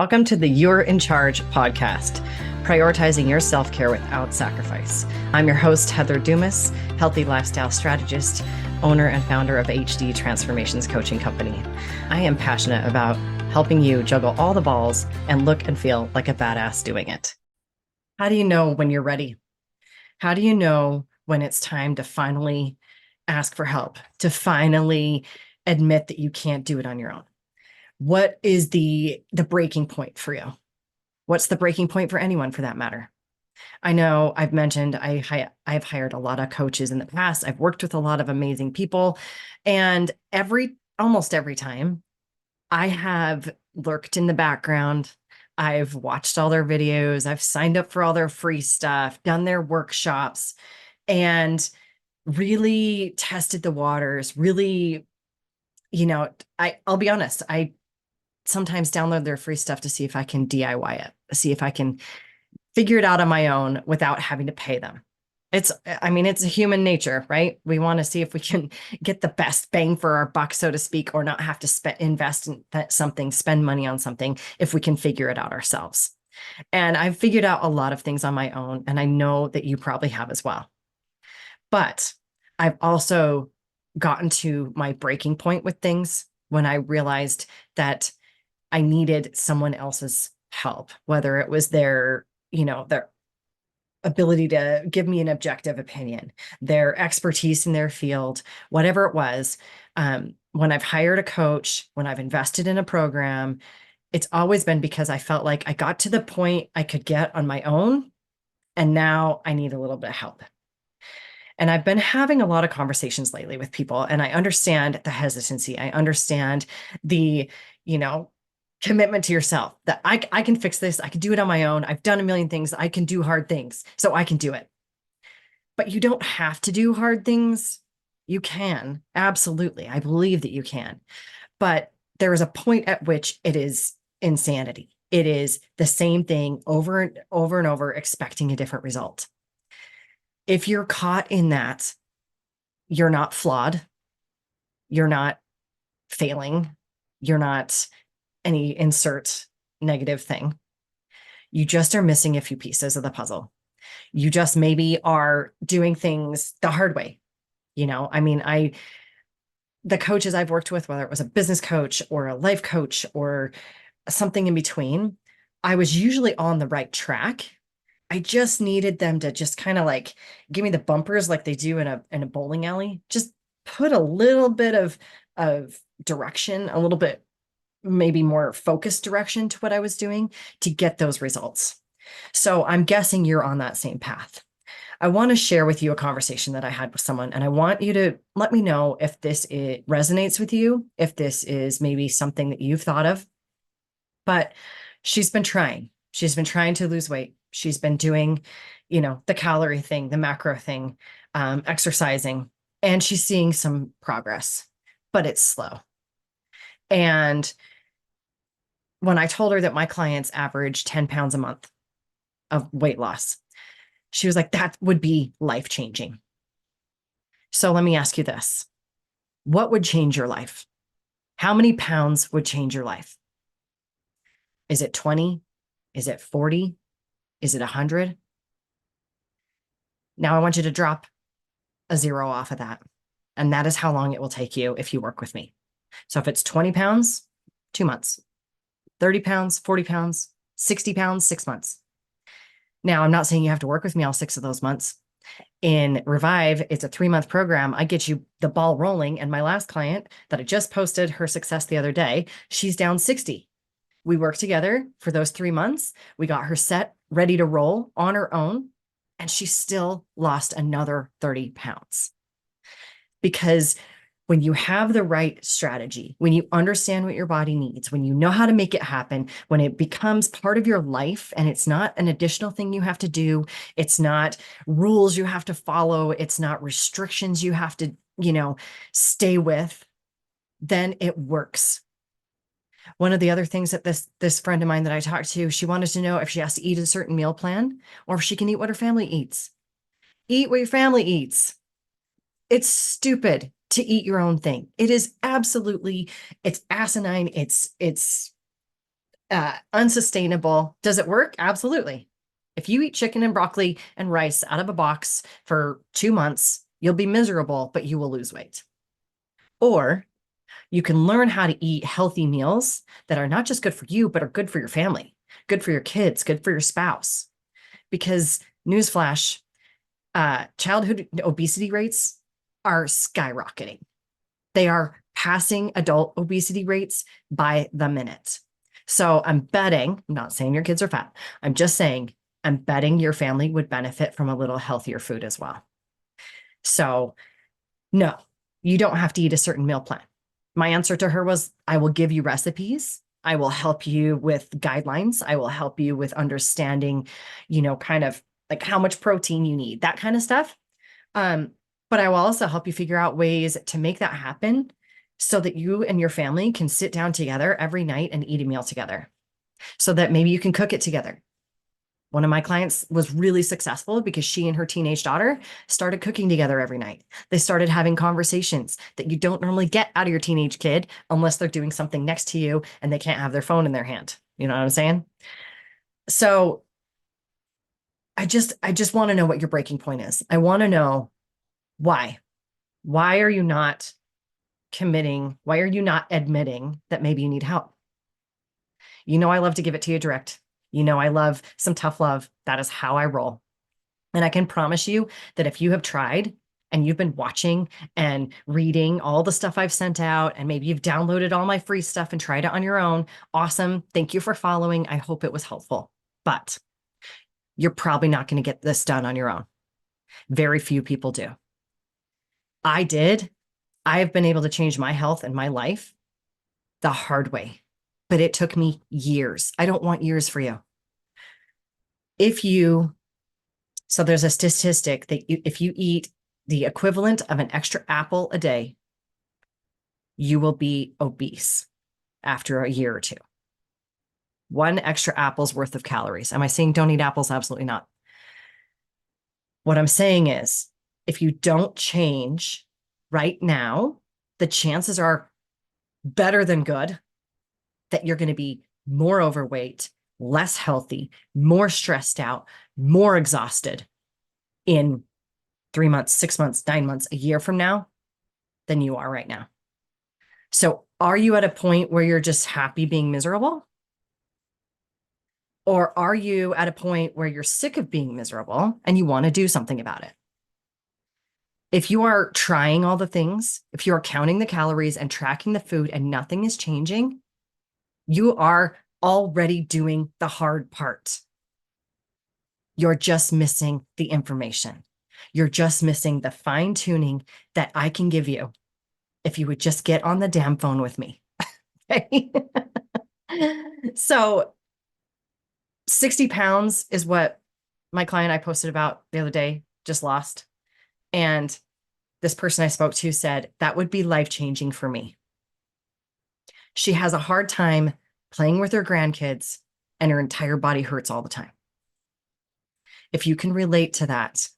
Welcome to the You're in Charge podcast, prioritizing your self-care without sacrifice. I'm your host, Heather Dumas, healthy lifestyle strategist, owner and founder of HD Transformations Coaching Company. I am passionate about helping you juggle all the balls and look and feel like a badass doing it. How do you know when you're ready? How do you know when it's time to finally ask for help, to finally admit that you can't do it on your own? What is the breaking point for you? What's the breaking point for anyone for that matter? I know I've mentioned I've hired a lot of coaches in the past. I've worked with a lot of amazing people, and almost every time I have lurked in the background. I've watched all their videos. I've signed up for all their free stuff, done their workshops, and really tested the waters. Really, I'll be honest, I sometimes download their free stuff to see if I can DIY it, see if I can figure it out on my own without having to pay them. It's a human nature, right? We want to see if we can get the best bang for our buck, so to speak, or not have to invest in something, spend money on something if we can figure it out ourselves. And I've figured out a lot of things on my own, and I know that you probably have as well. But I've also gotten to my breaking point with things when I realized that I needed someone else's help, whether it was their ability to give me an objective opinion, their expertise in their field, whatever it was. When I've hired a coach, when I've invested in a program, it's always been because I felt like I got to the point I could get on my own, and now I need a little bit of help. And I've been having a lot of conversations lately with people, and I understand the hesitancy. I understand the, commitment to yourself that I can fix this. I can do it on my own. I've done a million things. I can do hard things, so I can do it. But you don't have to do hard things. You can. Absolutely. I believe that you can. But there is a point at which it is insanity. It is the same thing over and over and over, expecting a different result. If you're caught in that, you're not flawed. You're not failing. You're not any insert negative thing. You just are missing a few pieces of the puzzle. You just maybe are doing things the hard way. The coaches I've worked with, whether it was a business coach or a life coach or something in between, I was usually on the right track. I just needed them to just kind of like give me the bumpers like they do in a bowling alley. Just put a little bit of direction, a little bit maybe more focused direction to what I was doing to get those results. So I'm guessing you're on that same path. I want to share with you a conversation that I had with someone, and I want you to let me know if it resonates with you, if this is maybe something that you've thought of. But she's been trying. She's been trying to lose weight. She's been doing, the calorie thing, the macro thing, exercising, and she's seeing some progress, but it's slow. And when I told her that my clients average 10 pounds a month of weight loss, she was like, that would be life-changing. So let me ask you this. What would change your life? How many pounds would change your life? Is it 20? Is it 40? Is it 100? Now I want you to drop a zero off of that. And that is how long it will take you if you work with me. So if it's 20 pounds, 2 months. 30 pounds, 40 pounds, 60 pounds, 6 months. Now, I'm not saying you have to work with me all 6 of those months. In Revive, it's a 3-month program. I get you the ball rolling. And my last client that I just posted her success the other day, she's down 60. We worked together for those 3 months. We got her set, ready to roll on her own. And she still lost another 30 pounds. Because when you have the right strategy, when you understand what your body needs, when you know how to make it happen, when it becomes part of your life and it's not an additional thing you have to do, it's not rules you have to follow, it's not restrictions you have to, stay with, then it works. One of the other things that this friend of mine that I talked to, she wanted to know if she has to eat a certain meal plan or if she can eat what her family eats. Eat what your family eats. It's stupid to eat your own thing. It is absolutely, it's asinine. It's unsustainable. Does it work? Absolutely. If you eat chicken and broccoli and rice out of a box for 2 months, you'll be miserable, but you will lose weight. Or you can learn how to eat healthy meals that are not just good for you, but are good for your family, good for your kids, good for your spouse. Because newsflash, childhood obesity rates are skyrocketing. They are passing adult obesity rates by the minute. So I'm betting, I'm not saying your kids are fat. I'm just saying, I'm betting your family would benefit from a little healthier food as well. So no, you don't have to eat a certain meal plan. My answer to her was, I will give you recipes. I will help you with guidelines. I will help you with understanding, kind of like how much protein you need, that kind of stuff. But I will also help you figure out ways to make that happen so that you and your family can sit down together every night and eat a meal together so that maybe you can cook it together. One of my clients was really successful because she and her teenage daughter started cooking together every night. They started having conversations that you don't normally get out of your teenage kid unless they're doing something next to you and they can't have their phone in their hand. You know what I'm saying? So I just want to know what your breaking point is. I want to know why. Why are you not committing? Why are you not admitting that maybe you need help? I love to give it to you direct. I love some tough love. That is how I roll. And I can promise you that if you have tried and you've been watching and reading all the stuff I've sent out, and maybe you've downloaded all my free stuff and tried it on your own, awesome. Thank you for following. I hope it was helpful. But you're probably not going to get this done on your own. Very few people do. I did. I have been able to change my health and my life the hard way, but it took me years. I don't want years for you. So there's a statistic that if you eat the equivalent of an extra apple a day, you will be obese after a year or two. One extra apple's worth of calories. Am I saying don't eat apples? Absolutely not. What I'm saying is, if you don't change right now, the chances are better than good that you're going to be more overweight, less healthy, more stressed out, more exhausted in 3 months, 6 months, 9 months, a year from now than you are right now. So are you at a point where you're just happy being miserable? Or are you at a point where you're sick of being miserable and you want to do something about it? If you are trying all the things, if you are counting the calories and tracking the food and nothing is changing, you are already doing the hard part. You're just missing the information. You're just missing the fine tuning that I can give you if you would just get on the damn phone with me. Okay? So 60 pounds is what my client I posted about the other day just lost. And this person I spoke to said, that would be life-changing for me. She has a hard time playing with her grandkids and her entire body hurts all the time. If you can relate to that,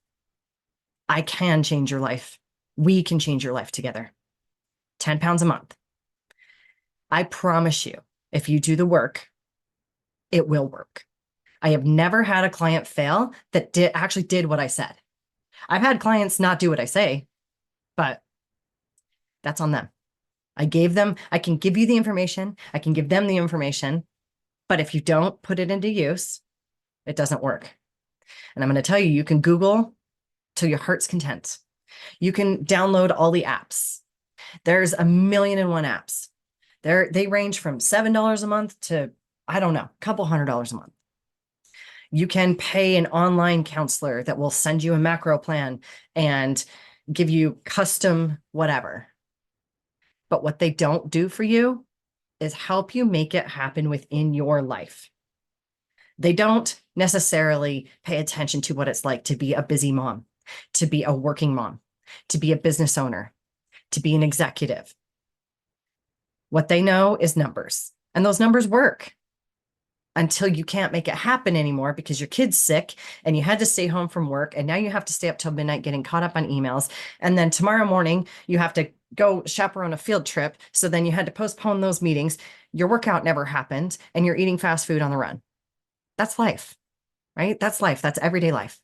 I can change your life. We can change your life together. 10 pounds a month. I promise you, if you do the work, it will work. I have never had a client fail that actually did what I said. I've had clients not do what I say, but that's on them. I can give you the information. I can give them the information. But if you don't put it into use, it doesn't work. And I'm going to tell you, you can Google till your heart's content. You can download all the apps. There's 1,000,001 apps. They range from $7 a month to, I don't know, a couple $100 a month. You can pay an online counselor that will send you a macro plan and give you custom whatever. But what they don't do for you is help you make it happen within your life. They don't necessarily pay attention to what it's like to be a busy mom, to be a working mom, to be a business owner, to be an executive. What they know is numbers, and those numbers work until you can't make it happen anymore because your kid's sick and you had to stay home from work and now you have to stay up till midnight getting caught up on emails. And then tomorrow morning you have to go chaperone a field trip. So then you had to postpone those meetings. Your workout never happened and you're eating fast food on the run. That's life, right? That's life. That's everyday life.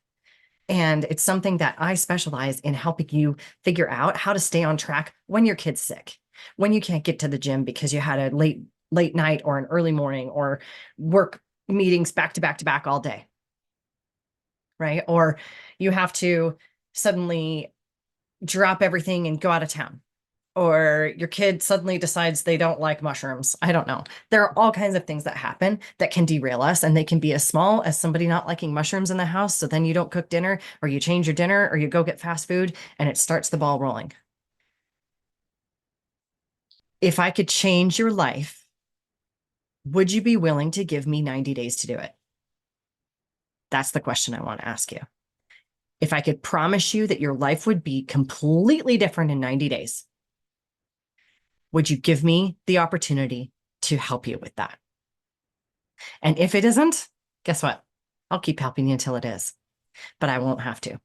And it's something that I specialize in helping you figure out how to stay on track when your kid's sick, when you can't get to the gym because you had a late night or an early morning or work meetings back to back to back all day, right? Or you have to suddenly drop everything and go out of town. Or your kid suddenly decides they don't like mushrooms. I don't know. There are all kinds of things that happen that can derail us, and they can be as small as somebody not liking mushrooms in the house. So then you don't cook dinner, or you change your dinner, or you go get fast food, and it starts the ball rolling. If I could change your life, would you be willing to give me 90 days to do it? That's the question I want to ask you. If I could promise you that your life would be completely different in 90 days, would you give me the opportunity to help you with that? And if it isn't, guess what? I'll keep helping you until it is, but I won't have to,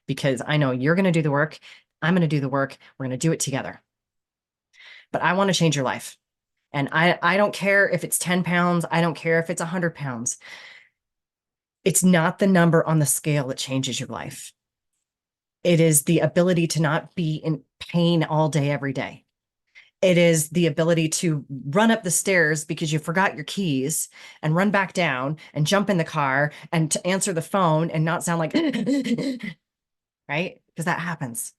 because I know you're going to do the work. I'm going to do the work. We're going to do it together. But I want to change your life. And I don't care if it's 10 pounds. I don't care if it's 100 pounds. It's not the number on the scale that changes your life. It is the ability to not be in pain all day, every day. It is the ability to run up the stairs because you forgot your keys and run back down and jump in the car and to answer the phone and not sound like, right? Because that happens.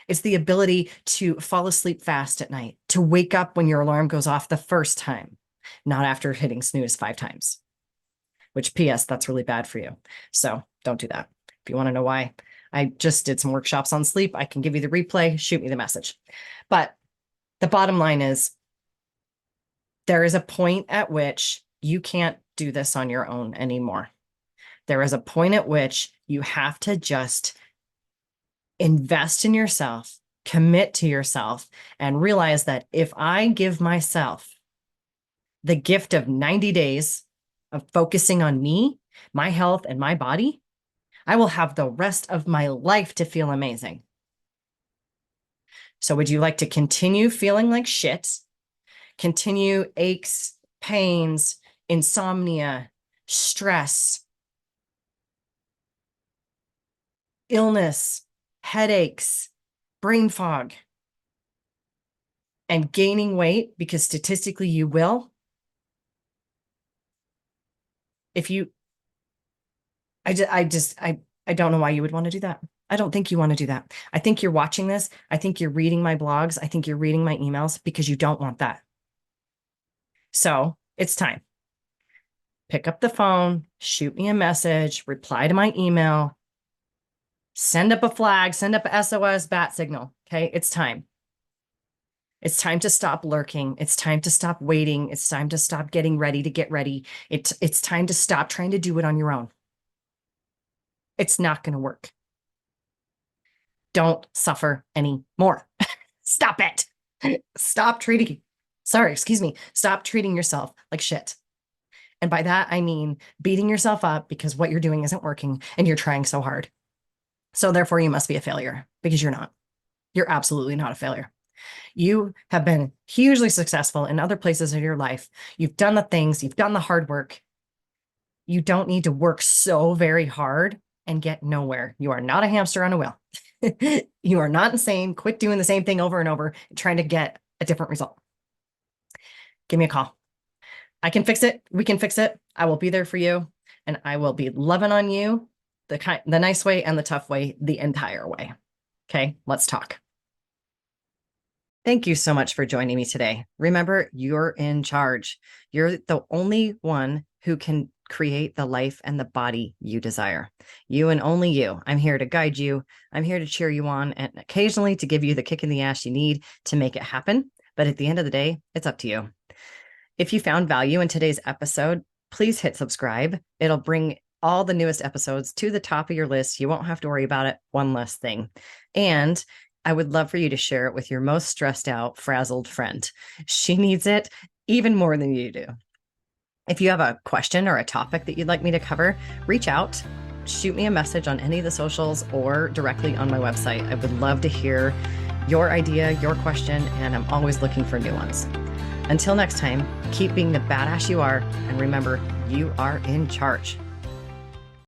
It's the ability to fall asleep fast at night, to wake up when your alarm goes off the first time, not after hitting snooze 5 times, which PS, that's really bad for you. So don't do that. If you want to know why, I just did some workshops on sleep. I can give you the replay, shoot me the message. But the bottom line is there is a point at which you can't do this on your own anymore. There is a point at which you have to just invest in yourself, commit to yourself, and realize that if I give myself the gift of 90 days of focusing on me, my health, and my body, I will have the rest of my life to feel amazing. So would you like to continue feeling like shit, continue aches, pains, insomnia, stress, illness, headaches, brain fog, and gaining weight, because statistically you will? If you, I don't know why you would want to do that. I don't think you want to do that. I think you're watching this. I think you're reading my blogs. I think you're reading my emails because you don't want that. So it's time. Pick up the phone, shoot me a message, reply to my email, send up a flag, send up a SOS bat signal. Okay. It's time. It's time to stop lurking. It's time to stop waiting. It's time to stop getting ready to get ready. It's time to stop trying to do it on your own. It's not going to work. Don't suffer anymore. Stop it. Stop treating yourself like shit. And by that, I mean beating yourself up because what you're doing isn't working and you're trying so hard. So therefore you must be a failure, because you're not. You're absolutely not a failure. You have been hugely successful in other places in your life. You've done the things, you've done the hard work. You don't need to work so very hard and get nowhere. You are not a hamster on a wheel. You are not insane. Quit doing the same thing over and over, trying to get a different result. Give me a call. I can fix it. We can fix it. I will be there for you, and I will be loving on you the nice way and the tough way, the entire way. Okay, let's talk. Thank you so much for joining me today. Remember, you're in charge. You're the only one who can create the life and the body you desire. You and only you. I'm here to guide you. I'm here to cheer you on, and occasionally to give you the kick in the ass you need to make it happen. But at the end of the day, it's up to you. If you found value in today's episode, please hit subscribe. It'll bring all the newest episodes to the top of your list. You won't have to worry about it. One less thing. And I would love for you to share it with your most stressed out, frazzled friend. She needs it even more than you do. If you have a question or a topic that you'd like me to cover, reach out, shoot me a message on any of the socials or directly on my website. I would love to hear your idea, your question, and I'm always looking for new ones. Until next time, keep being the badass you are, and remember, you are in charge.